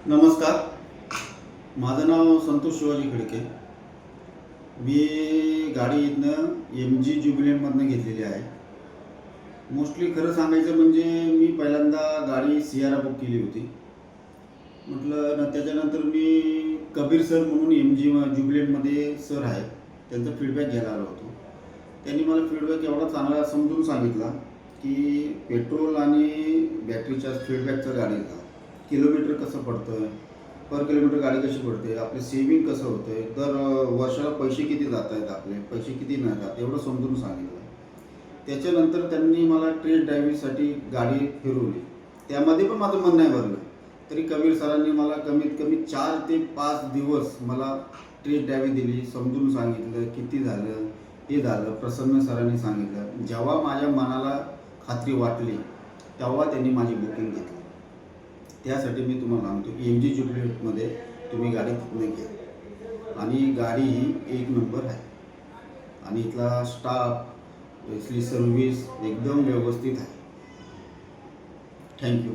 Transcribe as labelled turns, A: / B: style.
A: नमस्कार. माझं नाव संतोष शिवाजी खडके. मी गाडी इथनं MG ज्युबिलंटमधनं घेतलेली आहे. मोस्टली खरं सांगायचं म्हणजे मी पहिल्यांदा गाडी सियारा बुक केली होती. म्हटलं त्याच्यानंतर मी कबीर सर म्हणून MG ज्युबिलंटमध्ये सर आहेत, त्यांचा फीडबॅक घ्यायला आलो होतो. त्यांनी मला फीडबॅक एवढा चांगला समजून सांगितला की पेट्रोल आणि बॅटरीच्या फीडबॅकचा गाडीचा किलोमीटर कसं पडतं, पर किलोमीटर गाडी कशी पडते, आपले सेविंग कसं होतं आहे, दर वर्षाला पैसे किती जात आहेत, आपले पैसे किती नाही जात, एवढं समजून सांगितलं. त्याच्यानंतर त्यांनी मला टेस्ट ड्रायव्हिंगसाठी गाडी फिरवली. त्यामध्ये पण माझं मन नाही भरलं, तरी कबीर सरांनी मला कमीत कमी 4 ते 5 दिवस मला टेस्ट ड्रायव्हिंग दिली, समजून सांगितलं किती झालं, हे झालं. प्रसन्न सरांनी सांगितलं. जेव्हा माझ्या मनाला खात्री वाटली तेव्हा त्यांनी माझी बुकिंग घेतली. त्यासाठी मी तुम्हाला सांगतो MG ज्युबिलंटमध्ये तुम्ही गाडी तिथनं घ्या आणि गाडी ही एक नंबर आहे आणि इथला स्टाफ, इथली सर्व्हिस एकदम व्यवस्थित आहे. थँक्यू.